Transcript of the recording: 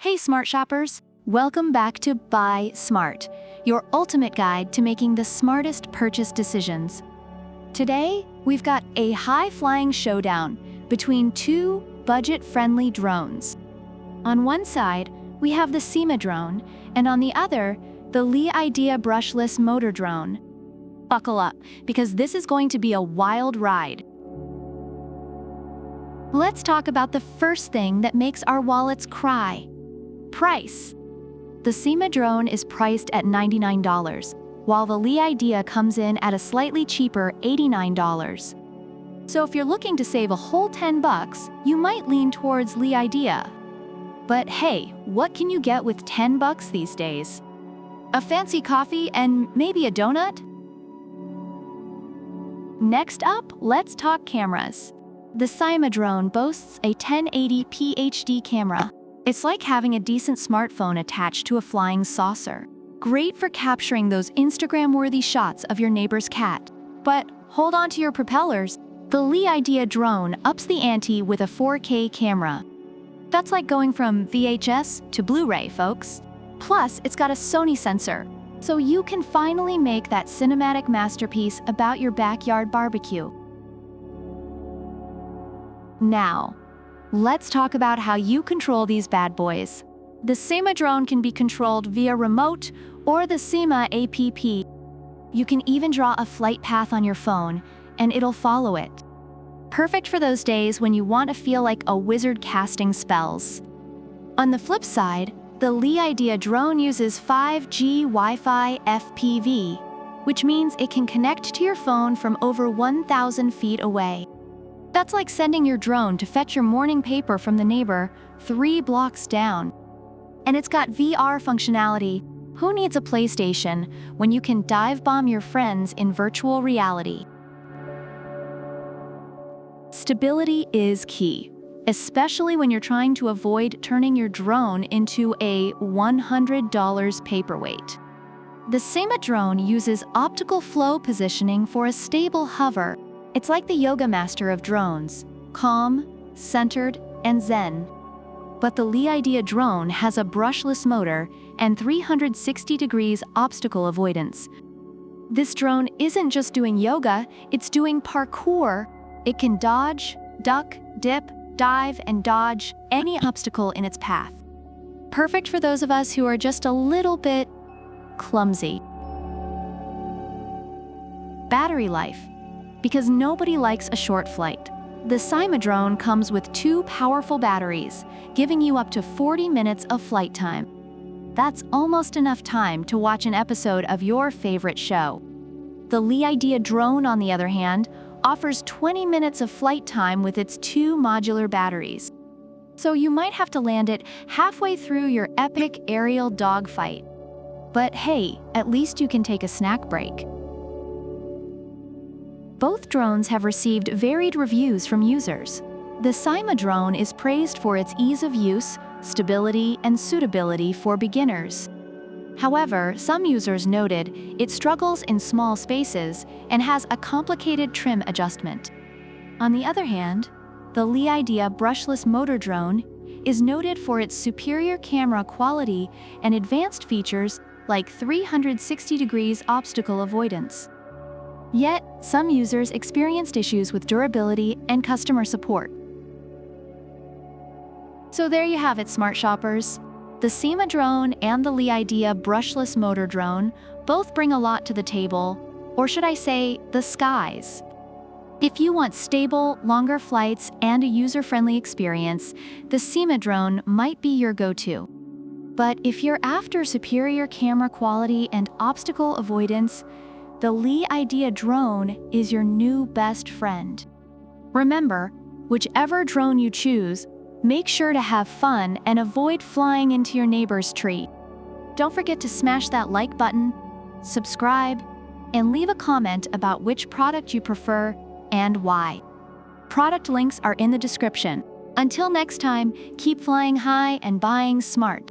Hey smart shoppers, welcome back to Buy Smart, your ultimate guide to making the smartest purchase decisions. Today, we've got a high-flying showdown between two budget-friendly drones. On one side, we have the SYMA drone, and on the other, the Idea brushless motor drone. Buckle up, because this is going to be a wild ride. Let's talk about the first thing that makes our wallets cry. Price. The SYMA drone is priced at $99, while the Idea comes in at a slightly cheaper $89. So if you're looking to save a whole $10, you might lean towards Idea. But hey, what can you get with $10 these days? A fancy coffee and maybe a donut? Next up, let's talk cameras. The SYMA drone boasts a 1080p HD camera. It's like having a decent smartphone attached to a flying saucer. Great for capturing those Instagram-worthy shots of your neighbor's cat. But hold on to your propellers. The Idea drone ups the ante with a 4K camera. That's like going from VHS to Blu-ray, folks. Plus, it's got a Sony sensor, so you can finally make that cinematic masterpiece about your backyard barbecue. Now, let's talk about how you control these bad boys. The SYMA drone can be controlled via remote or the SYMA app. You can even draw a flight path on your phone, and it'll follow it. Perfect for those days when you want to feel like a wizard casting spells. On the flip side, the Idea drone uses 5G Wi-Fi FPV, which means it can connect to your phone from over 1,000 feet away. That's like sending your drone to fetch your morning paper from the neighbor 3 blocks down. And it's got VR functionality. Who needs a PlayStation when you can dive bomb your friends in virtual reality? Stability is key, especially when you're trying to avoid turning your drone into a $100 paperweight. The SYMA drone uses optical flow positioning for a stable hover. It's like the yoga master of drones, calm, centered, and zen. But the Idea drone has a brushless motor and 360 degrees obstacle avoidance. This drone isn't just doing yoga, it's doing parkour. It can dodge, duck, dip, dive, and dodge any obstacle in its path. Perfect for those of us who are just a little bit clumsy. Battery life. Because nobody likes a short flight. The SYMA drone comes with 2 powerful batteries, giving you up to 40 minutes of flight time. That's almost enough time to watch an episode of your favorite show. The Idea drone, on the other hand, offers 20 minutes of flight time with its 2 modular batteries. So you might have to land it halfway through your epic aerial dogfight. But hey, at least you can take a snack break. Both drones have received varied reviews from users. The SYMA drone is praised for its ease of use, stability, and suitability for beginners. However, some users noted it struggles in small spaces and has a complicated trim adjustment. On the other hand, the Idea brushless motor drone is noted for its superior camera quality and advanced features like 360 degrees obstacle avoidance. Yet, some users experienced issues with durability and customer support. So there you have it, smart shoppers. The SYMA drone and the Idea brushless motor drone both bring a lot to the table, or should I say, the skies. If you want stable, longer flights and a user-friendly experience, the SYMA drone might be your go-to. But if you're after superior camera quality and obstacle avoidance, the Idea drone is your new best friend. Remember, whichever drone you choose, make sure to have fun and avoid flying into your neighbor's tree. Don't forget to smash that like button, subscribe, and leave a comment about which product you prefer and why. Product links are in the description. Until next time, keep flying high and buying smart.